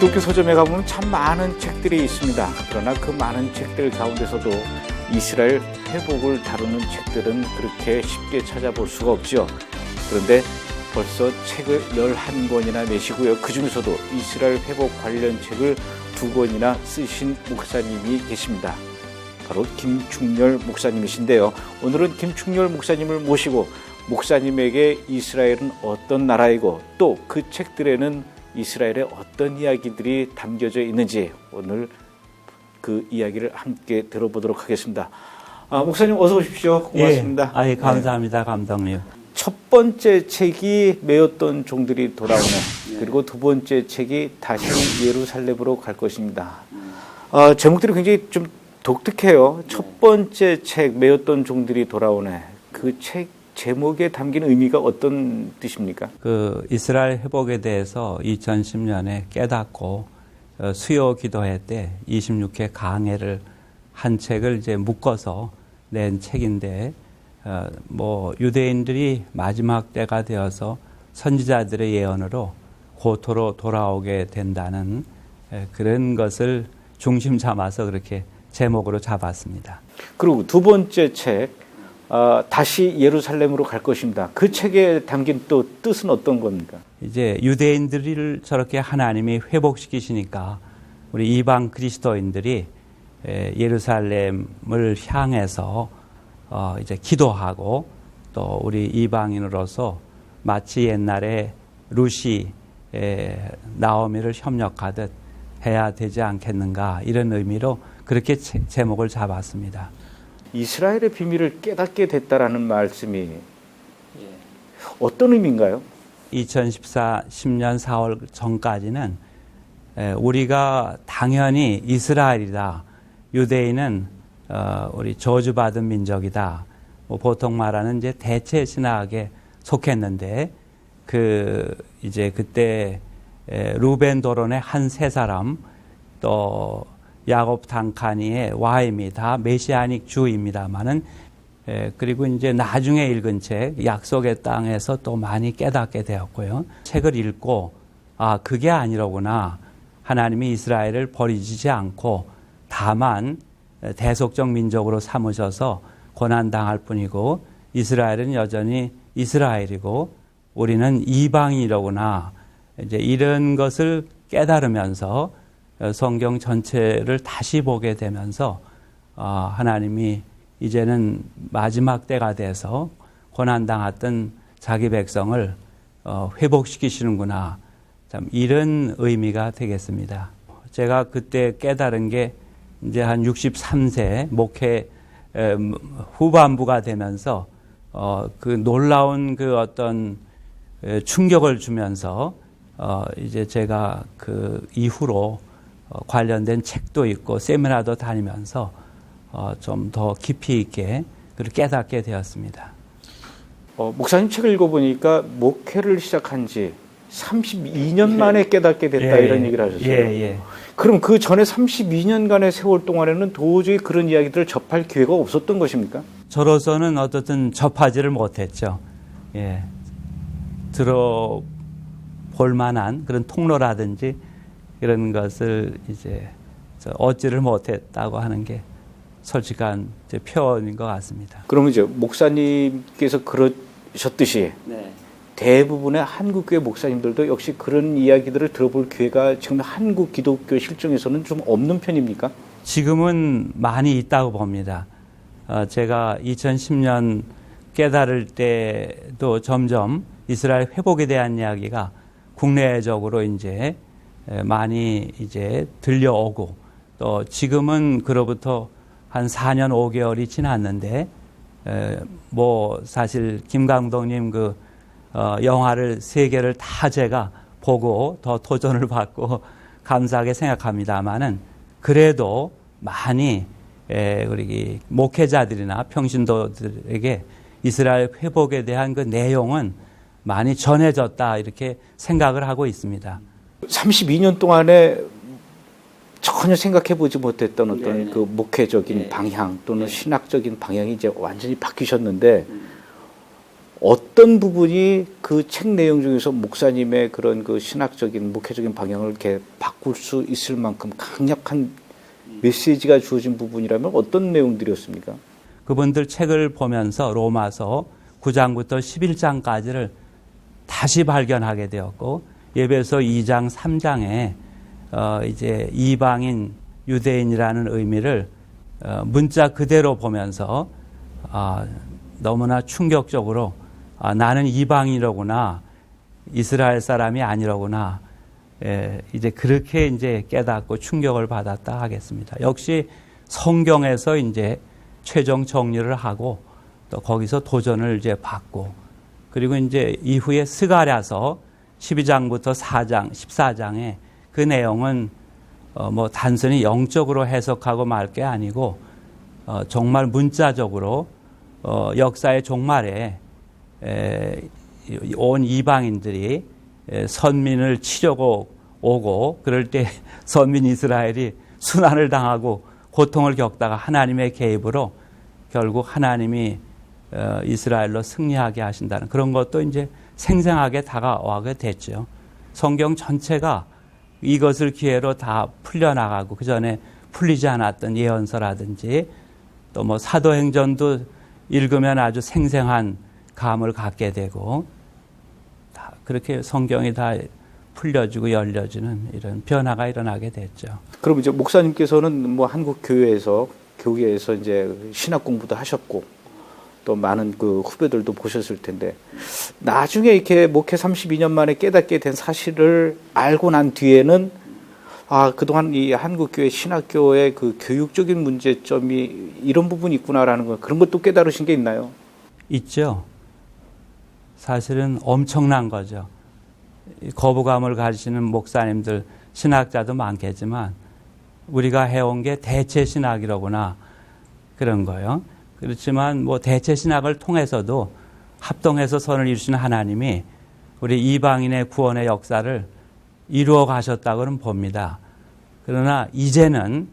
기독교 서점에 가보면 참 많은 책들이 있습니다. 그러나 그 많은 책들 가운데서도 이스라엘 회복을 다루는 책들은 그렇게 쉽게 찾아볼 수가 없죠. 그런데 벌써 책을 11권이나 내시고요. 그 중에서도 이스라엘 회복 관련 책을 2권이나 쓰신 목사님이 계십니다. 바로 김충렬 목사님이신데요. 오늘은 김충렬 목사님을 모시고 목사님에게 이스라엘은 어떤 나라이고 또 그 책들에는 이스라엘의 어떤 이야기들이 담겨져 있는지 오늘 그 이야기를 함께 들어보도록 하겠습니다. 목사님 어서 오십시오. 고맙습니다. 예, 감사합니다. 감독님. 첫 번째 책이 메었던 종들이 돌아오네. 그리고 두 번째 책이 다시 예루살렘으로 갈 것입니다. 제목들이 굉장히 좀 독특해요. 첫 번째 책 메었던 종들이 돌아오네. 그 책 제목에 담긴 의미가 어떤 뜻입니까? 그 이스라엘 회복에 대해서 2010년에 깨닫고 수요 기도회 때 26회 강해를 한 책을 이제 묶어서 낸 책인데 뭐 유대인들이 마지막 때가 되어서 선지자들의 예언으로 고토로 돌아오게 된다는 그런 것을 중심 삼아서 그렇게 제목으로 잡았습니다. 그리고 두 번째 책 다시 예루살렘으로 갈 것입니다. 그 책에 담긴 또 뜻은 어떤 겁니까? 이제 유대인들을 저렇게 하나님이 회복시키시니까 우리 이방 그리스도인들이 예루살렘을 향해서 이제 기도하고 또 우리 이방인으로서 마치 옛날에 루시 나오미를 협력하듯 해야 되지 않겠는가 이런 의미로 그렇게 제목을 잡았습니다. 이스라엘의 비밀을 깨닫게 됐다라는 말씀이 어떤 의미인가요? 10년 4월 전까지는 우리가 당연히 이스라엘이다. 유대인은 우리 저주받은 민족이다. 보통 말하는 이제 대체 신학에 속했는데 이제 그때 루벤 도론의 한 세 사람 또 야곱 단카니의 와임이 다 메시아닉 주입니다만은 그리고 이제 나중에 읽은 책 약속의 땅에서 또 많이 깨닫게 되었고요. 책을 읽고 그게 아니로구나. 하나님이 이스라엘을 버리지 않고 다만 대속적 민족으로 삼으셔서 고난당할 뿐이고 이스라엘은 여전히 이스라엘이고 우리는 이방인이로구나. 이제 이런 것을 깨달으면서 성경 전체를 다시 보게 되면서 하나님이 이제는 마지막 때가 돼서 고난당했던 자기 백성을 회복시키시는구나. 참 이런 의미가 되겠습니다. 제가 그때 깨달은 게 이제 한 63세 목회 후반부가 되면서 그 놀라운 그 어떤 충격을 주면서 이제 제가 그 이후로 관련된 책도 있고 세미나도 다니면서 좀 더 깊이 있게 깨닫게 되었습니다. 목사님 책을 읽어보니까 목회를 시작한 지 32년 만에 깨닫게 됐다 이런 얘기를 하셨어요. 그럼 그 전에 32년간의 세월 동안에는 도저히 그런 이야기들을 접할 기회가 없었던 것입니까? 저로서는 어떻든 접하지를 못했죠. 들어볼 만한 그런 통로라든지 이런 것을 이제 얻지를 못했다고 하는 게 솔직한 표현인 것 같습니다. 그러면 이제 목사님께서 그러셨듯이 대부분의 한국교회 목사님들도 역시 그런 이야기들을 들어볼 기회가 지금 한국 기독교 실정에서는 좀 없는 편입니까? 지금은 많이 있다고 봅니다. 제가 2010년 깨달을 때도 점점 이스라엘 회복에 대한 이야기가 국내적으로 이제 많이 이제 들려오고 또 지금은 그로부터 한 4년 5개월이 지났는데 뭐 사실 김 감독님 그 영화를 3개를 다 제가 보고 더 도전을 받고 감사하게 생각합니다만은 그래도 많이 우리 목회자들이나 평신도들에게 이스라엘 회복에 대한 그 내용은 많이 전해졌다 이렇게 생각을 하고 있습니다. 32년 동안에 전혀 생각해보지 못했던 어떤 그 목회적인 방향 또는 신학적인 방향이 이제 완전히 바뀌셨는데 어떤 부분이 그 책 내용 중에서 목사님의 그런 그 신학적인 목회적인 방향을 이렇게 바꿀 수 있을 만큼 강력한 메시지가 주어진 부분이라면 어떤 내용들이었습니까? 그분들 책을 보면서 로마서 9장부터 11장까지를 다시 발견하게 되었고, 예배서 2장, 3장에 이제 이방인, 유대인이라는 의미를 문자 그대로 보면서 너무나 충격적으로 나는 이방인이로구나, 이스라엘 사람이 아니로구나, 이제 그렇게 이제 깨닫고 충격을 받았다 하겠습니다. 역시 성경에서 이제 최종 정리를 하고 또 거기서 도전을 이제 받고, 그리고 이제 이후에 스가랴서 12장부터 4장, 14장에 그 내용은 뭐 단순히 영적으로 해석하고 말 게 아니고 정말 문자적으로 역사의 종말에 온 이방인들이 선민을 치려고 오고, 그럴 때 선민 이스라엘이 순환을 당하고 고통을 겪다가 하나님의 개입으로 결국 하나님이 이스라엘로 승리하게 하신다는 그런 것도 이제 생생하게 다가오게 됐죠. 성경 전체가 이것을 기회로 다 풀려나가고, 그 전에 풀리지 않았던 예언서라든지 또 뭐 사도행전도 읽으면 아주 생생한 감을 갖게 되고, 다 그렇게 성경이 다 풀려지고 열려지는 이런 변화가 일어나게 됐죠. 그럼 이제 목사님께서는 뭐 한국 교회에서 이제 신학 공부도 하셨고 또 많은 그 후배들도 보셨을 텐데, 나중에 이렇게 목회 32년 만에 깨닫게 된 사실을 알고 난 뒤에는 그동안 이 한국교회 신학교의 그 교육적인 문제점이 이런 부분이 있구나라는 거, 그런 것도 깨달으신 게 있나요? 있죠. 사실은 엄청난 거죠. 거부감을 가지시는 목사님들, 신학자도 많겠지만 우리가 해온 게 대체 신학이로구나, 그런 거예요. 그렇지만 뭐 대체 신학을 통해서도 합동해서 선을 이루시는 하나님이 우리 이방인의 구원의 역사를 이루어 가셨다고는 봅니다. 그러나 이제는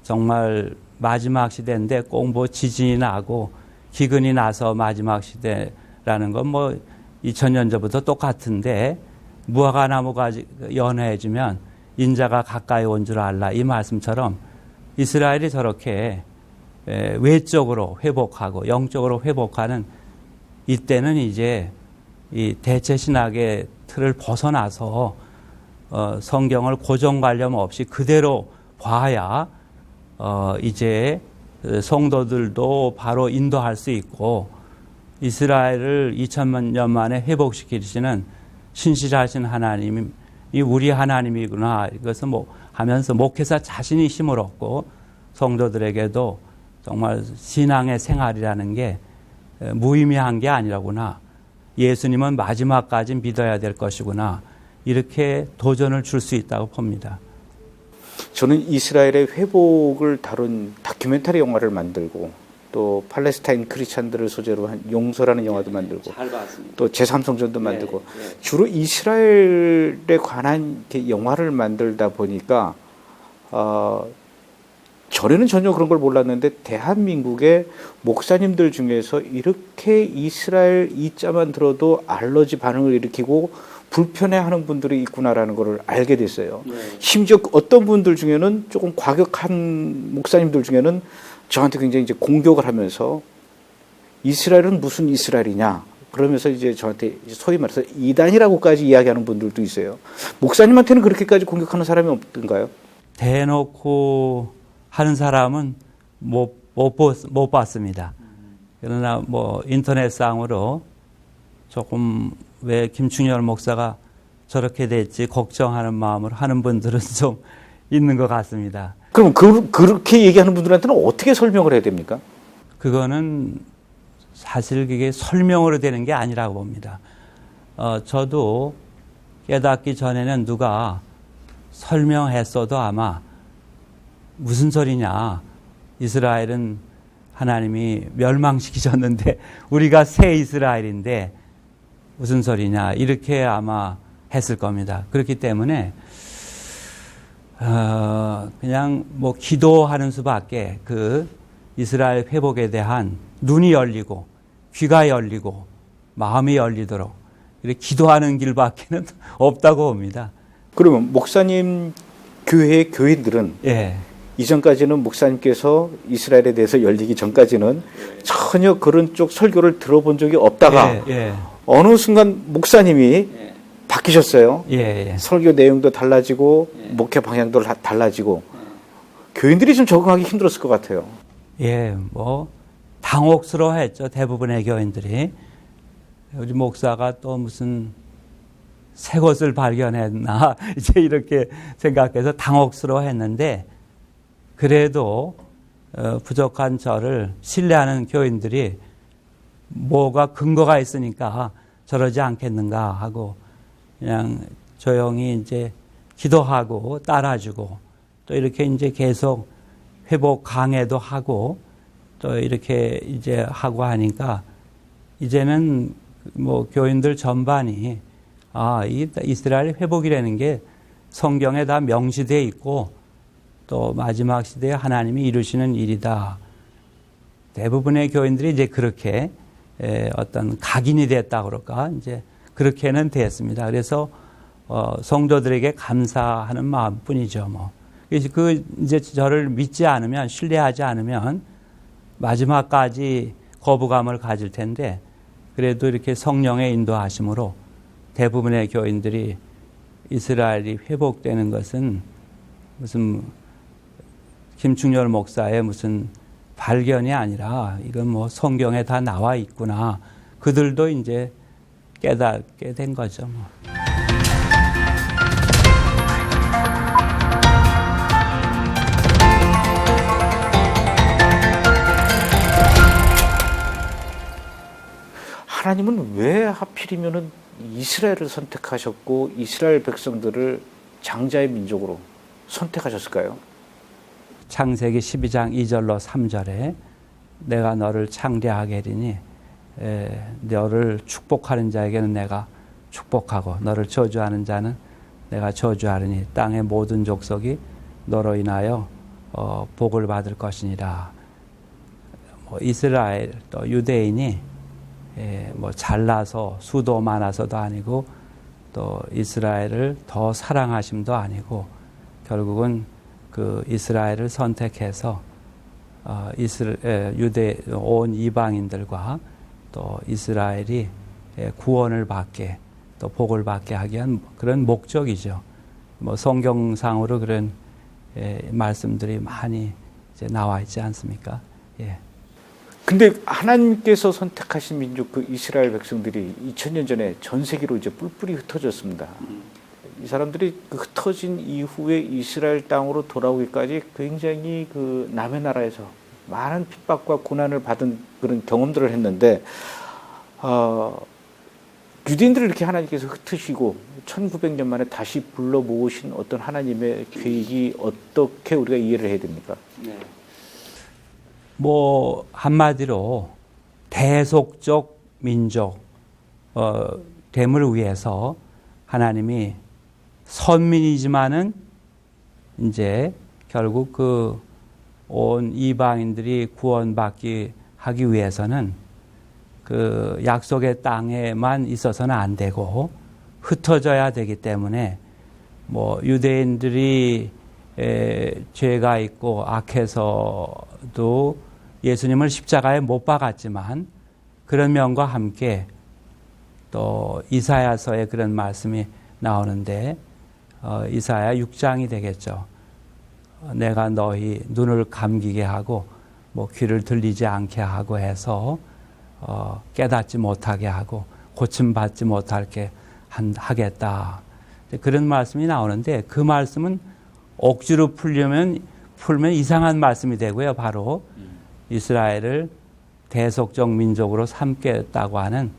정말 마지막 시대인데 꼭 뭐 지진이 나고 기근이 나서 마지막 시대라는 건 뭐 2000년 전부터 똑같은데, 무화과나무가 연해지면 인자가 가까이 온 줄 알라, 이 말씀처럼 이스라엘이 저렇게 외적으로 회복하고 영적으로 회복하는 이때는 이제 이 대체 신학의 틀을 벗어나서 성경을 고정관념 없이 그대로 봐야 이제 성도들도 바로 인도할 수 있고, 이스라엘을 2000년 만에 회복시키시는 신실하신 하나님이 우리 하나님이구나, 이것을 뭐 하면서 목회자 자신이 힘을 얻고 성도들에게도 정말 신앙의 생활이라는 게 무의미한 게 아니라구나, 예수님은 마지막까지 믿어야 될 것이구나, 이렇게 도전을 줄 수 있다고 봅니다. 저는 이스라엘의 회복을 다룬 다큐멘터리 영화를 만들고 또 팔레스타인 크리스찬들을 소재로 한 용서라는 영화도 만들고 또 제3성전도 만들고 주로 이스라엘에 관한 영화를 만들다 보니까 전에는 전혀 그런 걸 몰랐는데 대한민국의 목사님들 중에서 이렇게 이스라엘 이자만 들어도 알러지 반응을 일으키고 불편해하는 분들이 있구나라는 걸 알게 됐어요. 심지어 어떤 분들 중에는 조금 과격한 목사님들 중에는 저한테 굉장히 이제 공격을 하면서 이스라엘은 무슨 이스라엘이냐 그러면서 이제 저한테 소위 말해서 이단이라고까지 이야기하는 분들도 있어요. 목사님한테는 그렇게까지 공격하는 사람이 없던가요? 대놓고 하는 사람은 못 봤습니다. 그러나 뭐 인터넷상으로 조금 왜 김충렬 목사가 저렇게 됐지 걱정하는 마음으로 하는 분들은 좀 있는 것 같습니다. 그럼 그렇게 얘기하는 분들한테는 어떻게 설명을 해야 됩니까? 그거는 사실 그게 설명으로 되는 게 아니라고 봅니다. 저도 깨닫기 전에는 누가 설명했어도 아마 무슨 소리냐, 이스라엘은 하나님이 멸망시키셨는데 우리가 새 이스라엘인데 무슨 소리냐, 이렇게 아마 했을 겁니다. 그렇기 때문에 그냥 뭐 기도하는 수밖에 그 이스라엘 회복에 대한 눈이 열리고 귀가 열리고 마음이 열리도록 이렇게 기도하는 길밖에는 없다고 봅니다. 그러면 목사님 교회의 교인들은 예. 이전까지는 목사님께서 이스라엘에 대해서 열리기 전까지는 전혀 그런 쪽 설교를 들어본 적이 없다가 어느 순간 목사님이 바뀌셨어요. 설교 내용도 달라지고 목회 방향도 달라지고 교인들이 좀 적응하기 힘들었을 것 같아요. 예, 뭐 당혹스러워했죠. 대부분의 교인들이. 우리 목사가 또 무슨 새 것을 발견했나 이제 이렇게 생각해서 당혹스러워했는데 그래도 부족한 저를 신뢰하는 교인들이 뭐가 근거가 있으니까 저러지 않겠는가 하고 그냥 조용히 이제 기도하고 따라주고 또 이렇게 이제 계속 회복 강해도 하고 또 이렇게 이제 하고 하니까 이제는 뭐 교인들 전반이 이 이스라엘 회복이라는 게 성경에 다 명시되어 있고 또 마지막 시대에 하나님이 이루시는 일이다. 대부분의 교인들이 이제 그렇게 어떤 각인이 됐다 그럴까 이제 그렇게는 됐습니다. 그래서 성도들에게 감사하는 마음뿐이죠. 뭐 그 이제 저를 믿지 않으면 신뢰하지 않으면 마지막까지 거부감을 가질 텐데 그래도 이렇게 성령의 인도하심으로 대부분의 교인들이 이스라엘이 회복되는 것은 무슨 김충렬 목사의 무슨 발견이 아니라 이건 뭐 성경에 다 나와 있구나. 그들도 이제 깨닫게 된 거죠. 뭐. 하나님은 왜 하필이면은 이스라엘을 선택하셨고 이스라엘 백성들을 장자의 민족으로 선택하셨을까요? 창세기 12장 2절로 3절에 내가 너를 창대하게 하리니 너를 축복하는 자에게는 내가 축복하고 너를 저주하는 자는 내가 저주하리니 땅의 모든 족속이 너로 인하여 복을 받을 것이니라. 뭐 이스라엘 또 유대인이 뭐 잘나서 수도 많아서도 아니고 또 이스라엘을 더 사랑하심도 아니고 결국은 그 이스라엘을 선택해서 유대 온 이방인들과 또 이스라엘이 구원을 받게 또 복을 받게 하기 위한 그런 목적이죠. 뭐 성경상으로 그런 말씀들이 많이 이제 나와 있지 않습니까? 예. 근데 하나님께서 선택하신 민족 그 이스라엘 백성들이 2000년 전에 전 세계로 이제 뿔뿔이 흩어졌습니다. 이 사람들이 그 흩어진 이후에 이스라엘 땅으로 돌아오기까지 굉장히 그 남의 나라에서 많은 핍박과 고난을 받은 그런 경험들을 했는데 유대인들을 이렇게 하나님께서 흩으시고 1900년 만에 다시 불러 모으신 어떤 하나님의 계획이 어떻게 우리가 이해를 해야 됩니까? 네. 뭐 한마디로 대속적 민족 됨을 위해서 하나님이 선민이지만은 이제 결국 그 온 이방인들이 구원받기 하기 위해서는 그 약속의 땅에만 있어서는 안 되고 흩어져야 되기 때문에 뭐 유대인들이 죄가 있고 악해서도 예수님을 십자가에 못 박았지만 그런 면과 함께 또 이사야서에 그런 말씀이 나오는데 이사야 6장이 되겠죠. 내가 너희 눈을 감기게 하고 뭐 귀를 들리지 않게 하고 해서 깨닫지 못하게 하고 고침받지 못하게 하겠다. 그런 말씀이 나오는데 그 말씀은 억지로 풀면 이상한 말씀이 되고요. 바로 이스라엘을 대속적 민족으로 삼겠다고 하는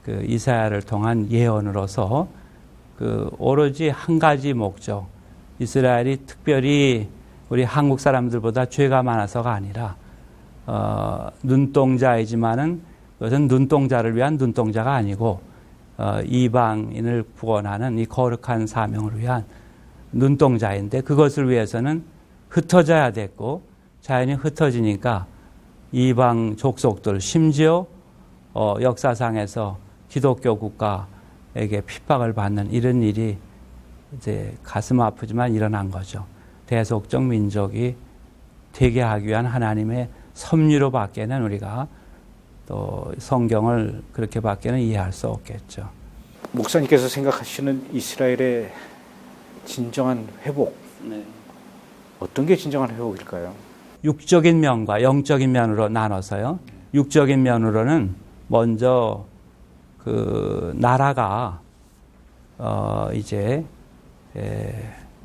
그 이사야를 통한 예언으로서 그 오로지 한 가지 목적, 이스라엘이 특별히 우리 한국 사람들보다 죄가 많아서가 아니라 눈동자이지만은 그것은 눈동자를 위한 눈동자가 아니고 이방인을 구원하는 이 거룩한 사명을 위한 눈동자인데 그것을 위해서는 흩어져야 됐고 자연히 흩어지니까 이방 족속들 심지어 역사상에서 기독교 국가에게 핍박을 받는 이런 일이 이제 가슴 아프지만 일어난 거죠. 대속적 민족이 되게 하기 위한 하나님의 섭리로 밖에는 우리가 또 성경을 그렇게 밖에는 이해할 수 없겠죠. 목사님께서 생각하시는 이스라엘의 진정한 회복, 어떤 게 진정한 회복일까요? 육적인 면과 영적인 면으로 나눠서요. 육적인 면으로는 먼저 그 나라가 이제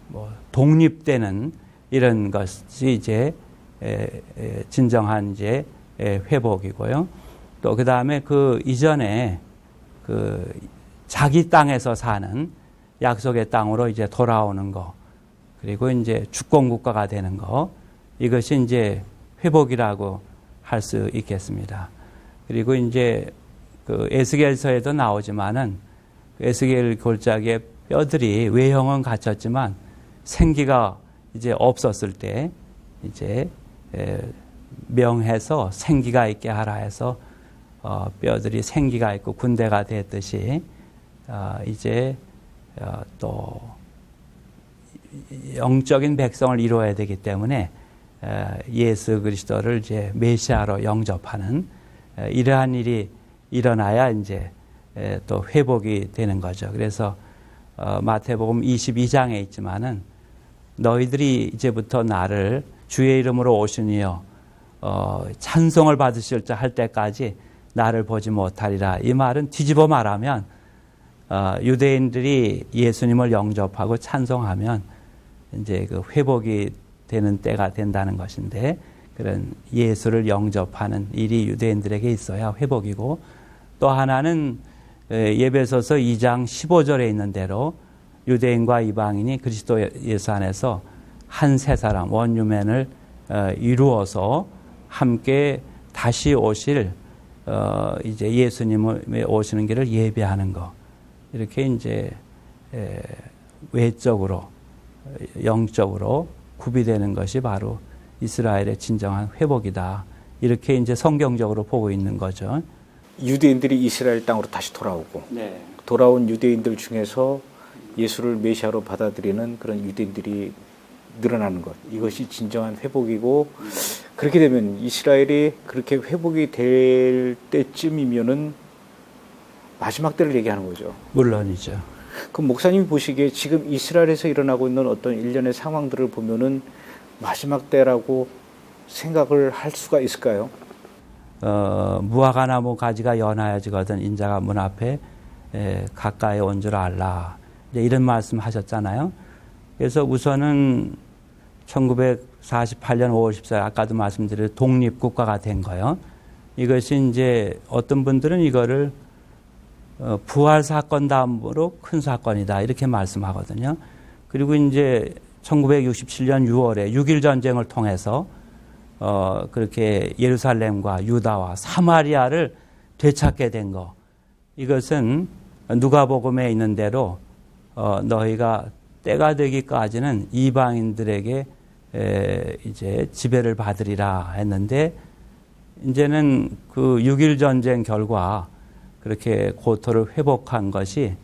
뭐 독립되는 이런 것이 이제 진정한 이제 회복이고요. 또 그 다음에 그 이전에 그 자기 땅에서 사는 약속의 땅으로 이제 돌아오는 거, 그리고 이제 주권 국가가 되는 거, 이것이 이제 회복이라고 할 수 있겠습니다. 그리고 이제 그 에스겔서에도 나오지만은 에스겔 골짜기의 뼈들이 외형은 갖췄지만 생기가 이제 없었을 때 이제 명해서 생기가 있게 하라 해서 뼈들이 생기가 있고 군대가 됐듯이 이제 또 영적인 백성을 이루어야 되기 때문에 예수 그리스도를 이제 메시아로 영접하는 이러한 일이 일어나야 이제 또 회복이 되는 거죠. 그래서 마태복음 22장에 있지만은 너희들이 이제부터 나를 주의 이름으로 오시니여 찬송을 받으실 자 할 때까지 나를 보지 못하리라. 이 말은 뒤집어 말하면 유대인들이 예수님을 영접하고 찬송하면 이제 그 회복이 되는 때가 된다는 것인데, 그런 예수를 영접하는 일이 유대인들에게 있어야 회복이고, 또 하나는 예배소서 2장 15절에 있는 대로 유대인과 이방인이 그리스도 예수 안에서 한 세 사람 원유맨을 이루어서 함께 다시 오실 이제 예수님의 오시는 길을 예배하는 것, 이렇게 이제 외적으로 영적으로 구비되는 것이 바로 이스라엘의 진정한 회복이다. 이렇게 이제 성경적으로 보고 있는 거죠. 유대인들이 이스라엘 땅으로 다시 돌아오고, 돌아온 유대인들 중에서 예수를 메시아로 받아들이는 그런 유대인들이 늘어나는 것, 이것이 진정한 회복이고, 그렇게 되면 이스라엘이 그렇게 회복이 될 때쯤이면은 마지막 때를 얘기하는 거죠. 물론이죠. 그럼 목사님이 보시기에 지금 이스라엘에서 일어나고 있는 어떤 일련의 상황들을 보면은 마지막 때라고 생각을 할 수가 있을까요? 무화과 나무 가지가 연하여지거든 인자가 문 앞에 가까이 온 줄 알라. 이제 이런 말씀 하셨잖아요. 그래서 우선은 1948년 5월 14일 아까도 말씀드린 독립국가가 된 거예요. 이것이 이제 어떤 분들은 이거를 부활 사건 다음으로 큰 사건이다 이렇게 말씀하거든요. 그리고 이제 1967년 6월에 6.1 전쟁을 통해서 그렇게 예루살렘과 유다와 사마리아를 되찾게 된 거, 이것은 누가복음에 있는 대로 너희가 때가 되기까지는 이방인들에게 이제 지배를 받으리라 했는데, 이제는 그 6.1 전쟁 결과 그렇게 고토를 회복한 것이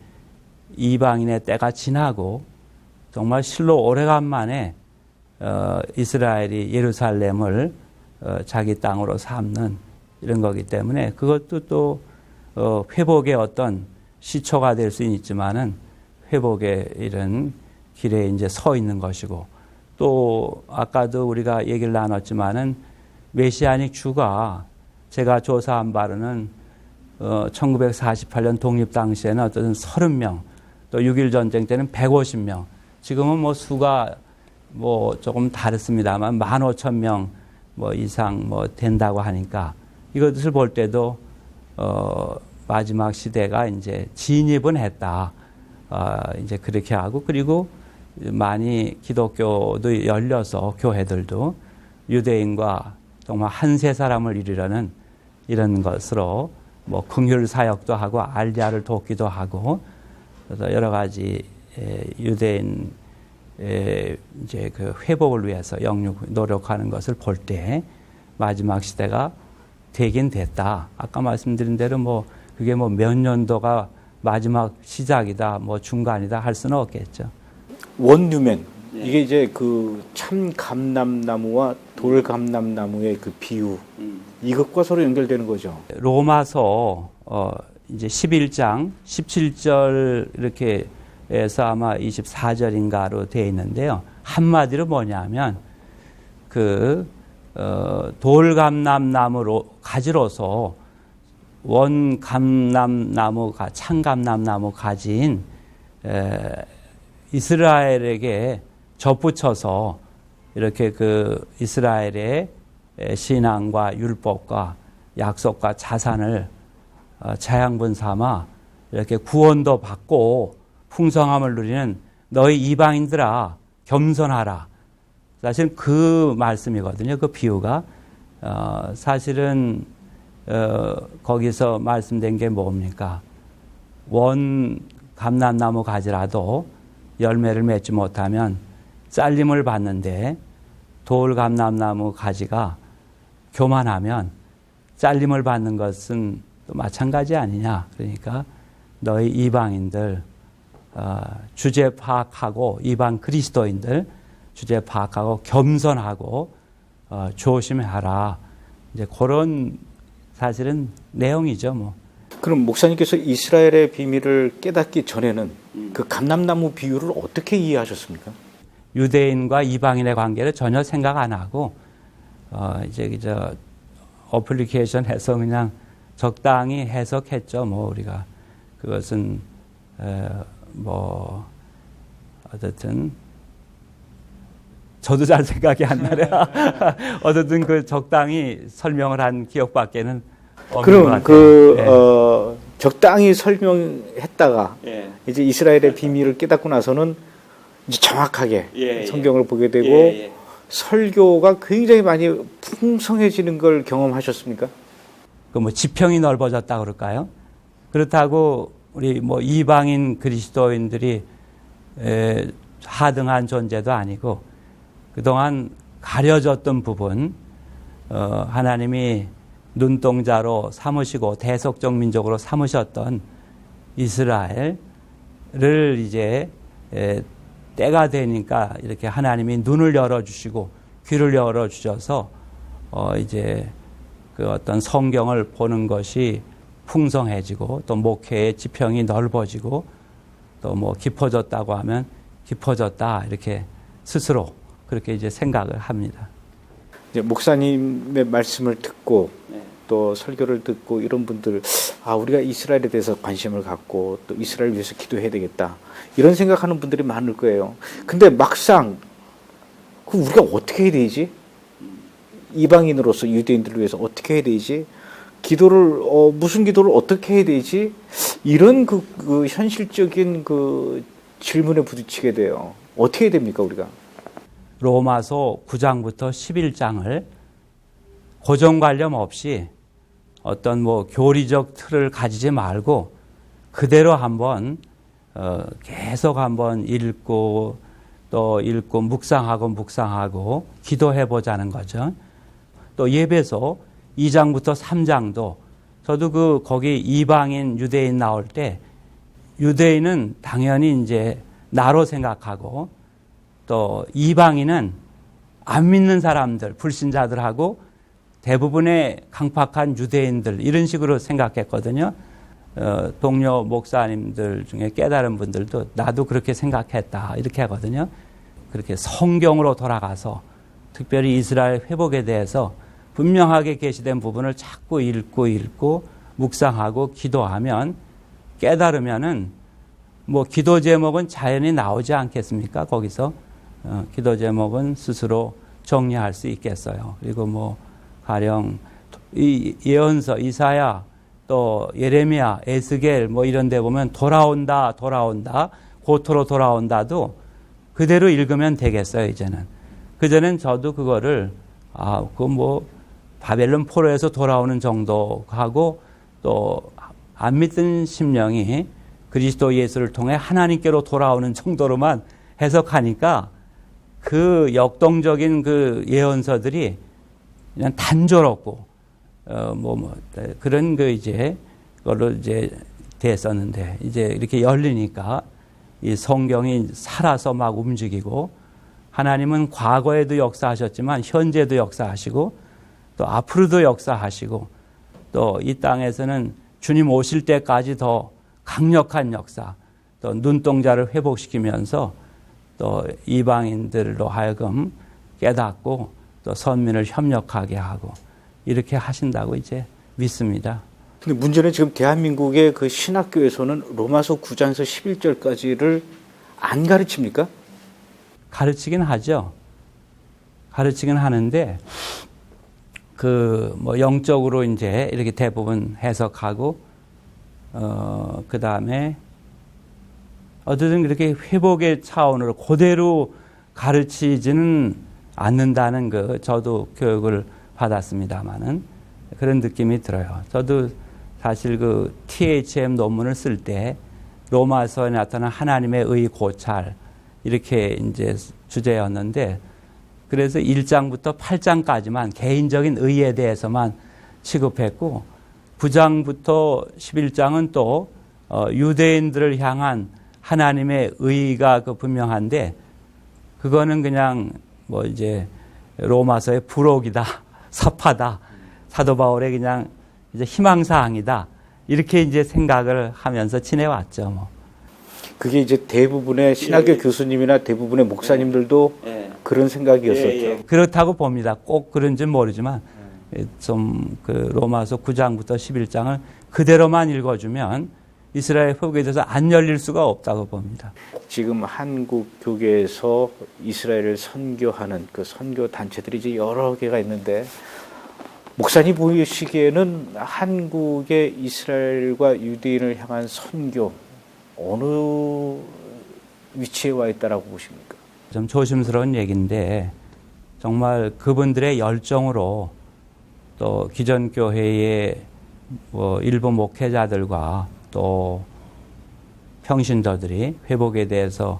이방인의 때가 지나고 정말 실로 오래간만에 이스라엘이 예루살렘을 자기 땅으로 삼는 이런 거기 때문에 그것도 또 회복의 어떤 시초가 될 수는 있지만은 회복의 이런 길에 이제 서 있는 것이고, 또 아까도 우리가 얘기를 나눴지만은 메시아닉 주가 제가 조사한 바로는 1948년 독립 당시에는 어떤 30명, 또 6.1 전쟁 때는 150명, 지금은 뭐 수가 뭐 조금 다르습니다만 15,000명 뭐 이상 뭐 된다고 하니까 이것을 볼 때도 마지막 시대가 이제 진입은 했다. 이제 그렇게 하고, 그리고 많이 기독교도 열려서 교회들도 유대인과 정말 한 세 사람을 이루려는 이런 것으로 뭐 긍휼 사역도 하고 알리아를 돕기도 하고, 그래서 여러 가지 유대인 이제 그 회복을 위해서 노력하는 것을 볼 때 마지막 시대가 되긴 됐다. 아까 말씀드린 대로 뭐 그게 뭐 몇 년도가 마지막 시작이다, 뭐 중간이다 할 수는 없겠죠. 원유면 이게 이제 그 참 감람나무와 돌 감람나무의 그 비유 이것과 서로 연결되는 거죠. 로마서 이제 11장 17절 이렇게 해서 아마 24절인가로 되어 있는데요. 한마디로 뭐냐면 돌감람나무로 가지로서 원감람나무가 참감람나무 가지인 이스라엘에게 접붙여서 이렇게 그 이스라엘의 신앙과 율법과 약속과 자산을 자양분 삼아 이렇게 구원도 받고 풍성함을 누리는 너희 이방인들아 겸손하라. 사실 그 말씀이거든요. 그 비유가 사실은 거기서 말씀된 게 뭡니까? 원 감람나무 가지라도 열매를 맺지 못하면 잘림을 받는데 돌 감람나무 가지가 교만하면 잘림을 받는 것은 또 마찬가지 아니냐. 그러니까 너희 이방인들 주제 파악하고 이방 그리스도인들 주제 파악하고 겸손하고 조심하라. 이제 그런 사실은 내용이죠. 뭐. 그럼 목사님께서 이스라엘의 비밀을 깨닫기 전에는 그 감람나무 비유를 어떻게 이해하셨습니까? 유대인과 이방인의 관계를 전혀 생각 안 하고 이제 어플리케이션해서 그냥 적당히 해석했죠. 뭐 우리가 그것은 뭐 어쨌든 저도 잘 생각이 안 나네요. 어쨌든 그 적당히 설명을 한 기억밖에는 없는 것 같아요. 적당히 설명했다가 예. 이제 이스라엘의 비밀을 깨닫고 나서는 이제 정확하게 예, 성경을 보게 되고 예. 설교가 굉장히 많이 풍성해지는 걸 경험하셨습니까? 그 뭐 지평이 넓어졌다 그럴까요? 그렇다고 우리 뭐 이방인 그리스도인들이 하등한 존재도 아니고 그동안 가려졌던 부분 하나님이 눈동자로 삼으시고 대속적 민족으로 삼으셨던 이스라엘을 이제 때가 되니까 이렇게 하나님이 눈을 열어주시고 귀를 열어주셔서 이제 그 어떤 성경을 보는 것이 풍성해지고 또 목회의 지평이 넓어지고 또 뭐 깊어졌다고 하면 깊어졌다 이렇게 스스로 그렇게 이제 생각을 합니다. 이제 목사님의 말씀을 듣고 또 설교를 듣고 이런 분들 우리가 이스라엘에 대해서 관심을 갖고 또 이스라엘 위해서 기도해야 되겠다 이런 생각하는 분들이 많을 거예요. 근데 막상 그 우리가 어떻게 해야 되지? 이방인으로서 유대인들을 위해서 어떻게 해야 되지? 기도를 무슨 기도를 어떻게 해야 되지? 이런 그 현실적인 그 질문에 부딪히게 돼요. 어떻게 해야 됩니까 우리가? 로마서 9장부터 11장을 고정관념 없이 어떤 뭐 교리적 틀을 가지지 말고 그대로 한번 계속 한번 읽고 또 읽고 묵상하고 기도해 보자는 거죠. 또 예배소 2장부터 3장도 저도 거기 이방인 유대인 나올 때 유대인은 당연히 이제 나로 생각하고 또 이방인은 안 믿는 사람들, 불신자들하고 대부분의 강팍한 유대인들 이런 식으로 생각했거든요. 동료 목사님들 중에 깨달은 분들도 나도 그렇게 생각했다 이렇게 하거든요. 그렇게 성경으로 돌아가서 특별히 이스라엘 회복에 대해서 분명하게 게시된 부분을 자꾸 읽고 묵상하고 기도하면 깨달으면은 뭐 기도 제목은 자연히 나오지 않겠습니까? 거기서 기도 제목은 스스로 정리할 수 있겠어요. 그리고 뭐 가령 이 예언서 이사야 또 예레미야 에스겔 뭐 이런 데 보면 돌아온다 고토로 돌아온다도 그대로 읽으면 되겠어요. 이제는 그전엔 저도 그거를 뭐 바벨론 포로에서 돌아오는 정도 하고 또 안 믿던 심령이 그리스도 예수를 통해 하나님께로 돌아오는 정도로만 해석하니까 그 역동적인 그 예언서들이 그냥 단조롭고 그런 이제 걸로 이제 됐었는데 이제 이렇게 열리니까 이 성경이 살아서 막 움직이고 하나님은 과거에도 역사하셨지만 현재도 역사하시고 또 앞으로도 역사하시고 또 이 땅에서는 주님 오실 때까지 더 강력한 역사, 또 눈동자를 회복시키면서 또 이방인들로 하여금 깨닫고 또 선민을 협력하게 하고 이렇게 하신다고 이제 믿습니다. 근데 문제는 지금 대한민국의 그 신학교에서는 로마서 9장에서 11절까지를 안 가르칩니까? 가르치긴 하죠. 가르치긴 하는데 영적으로 이제 이렇게 대부분 해석하고 그 다음에 어쨌든 그렇게 회복의 차원으로 그대로 가르치지는 않는다는 저도 교육을 받았습니다만은 그런 느낌이 들어요. 저도 사실 THM 논문을 쓸 때 로마서에 나타난 하나님의 의 고찰 이렇게 이제 주제였는데 그래서 1장부터 8장까지만 개인적인 의에 대해서만 취급했고 9장부터 11장은 또 유대인들을 향한 하나님의 의가 분명한데 그거는 그냥 이제 로마서의 부록이다, 섭하다, 사도 바울의 그냥 이제 희망사항이다 이렇게 이제 생각을 하면서 지내왔죠. 그게 이제 대부분의 신학교 교수님이나 대부분의 목사님들도 그런 생각이었었죠. 그렇다고 봅니다. 꼭 그런지는 모르지만 좀 로마서 9장부터 11장을 그대로만 읽어주면 이스라엘 회복에 대해서 안 열릴 수가 없다고 봅니다. 지금 한국 교계에서 이스라엘을 선교하는 그 선교 단체들이 이제 여러 개가 있는데 목사님 보시기에는 한국의 이스라엘과 유대인을 향한 선교 어느 위치에 와 있다라고 보십니까? 좀 조심스러운 얘기인데 정말 그분들의 열정으로 또 기존 교회의 일부 목회자들과 또 평신도들이 회복에 대해서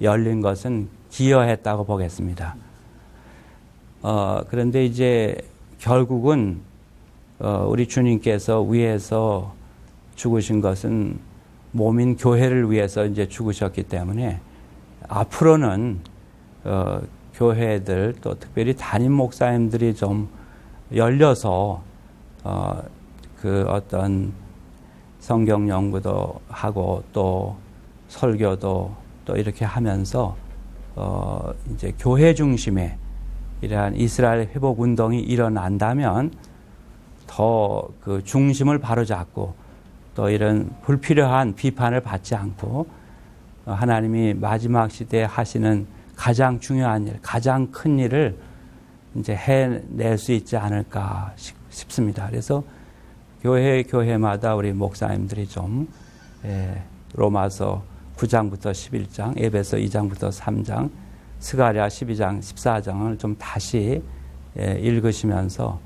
열린 것은 기여했다고 보겠습니다. 그런데 이제 결국은 우리 주님께서 위에서 죽으신 것은 몸인 교회를 위해서 이제 죽으셨기 때문에 앞으로는 교회들 또 특별히 담임 목사님들이 좀 열려서 어떤 성경 연구도 하고 또 설교도 또 이렇게 하면서 이제 교회 중심의 이러한 이스라엘 회복 운동이 일어난다면 더 중심을 바로잡고 또 이런 불필요한 비판을 받지 않고 하나님이 마지막 시대에 하시는 가장 중요한 일, 가장 큰 일을 이제 해낼 수 있지 않을까 싶습니다. 그래서 교회마다 우리 목사님들이 좀 로마서 9장부터 11장, 에베소 2장부터 3장, 스가랴 12장, 14장을 좀 다시 읽으시면서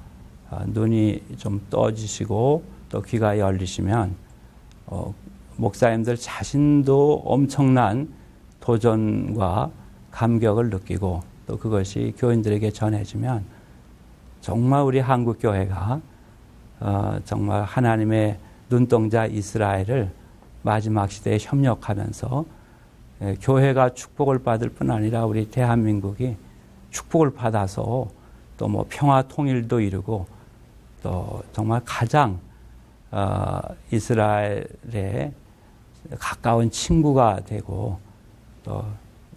눈이 좀 떠지시고 또 귀가 열리시면 목사님들 자신도 엄청난 도전과 감격을 느끼고 또 그것이 교인들에게 전해지면 정말 우리 한국 교회가 정말 하나님의 눈동자 이스라엘을 마지막 시대에 협력하면서 교회가 축복을 받을 뿐 아니라 우리 대한민국이 축복을 받아서 또 평화 통일도 이루고 또 정말 가장 이스라엘의 가까운 친구가 되고 또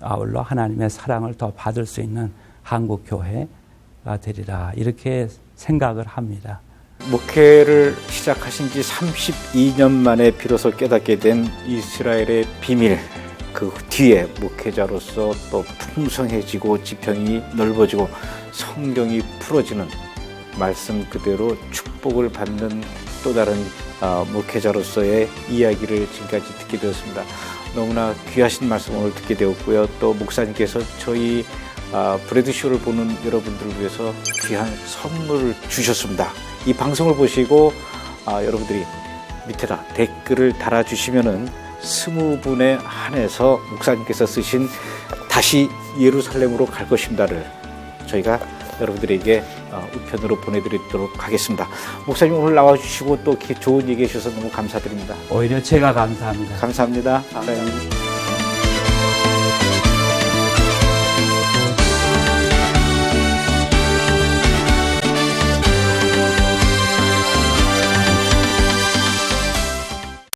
아울러 하나님의 사랑을 더 받을 수 있는 한국 교회가 되리라 이렇게 생각을 합니다. 목회를 시작하신 지 32년 만에 비로소 깨닫게 된 이스라엘의 비밀, 그 뒤에 목회자로서 또 풍성해지고 지평이 넓어지고 성경이 풀어지는 말씀 그대로 축복을 받는 또 다른 목회자로서의 이야기를 지금까지 듣게 되었습니다. 너무나 귀하신 말씀 오늘 듣게 되었고요. 또 목사님께서 저희 브레드쇼를 보는 여러분들을 위해서 귀한 선물을 주셨습니다. 이 방송을 보시고 여러분들이 밑에다 댓글을 달아주시면은 20분에 한해서 목사님께서 쓰신 다시 예루살렘으로 갈 것입니다를 저희가 여러분들에게 우편으로 보내드리도록 하겠습니다. 목사님 오늘 나와주시고 또 이렇게 좋은 얘기 해주셔서 너무 감사드립니다. 오히려 제가 감사합니다. 감사합니다. 네.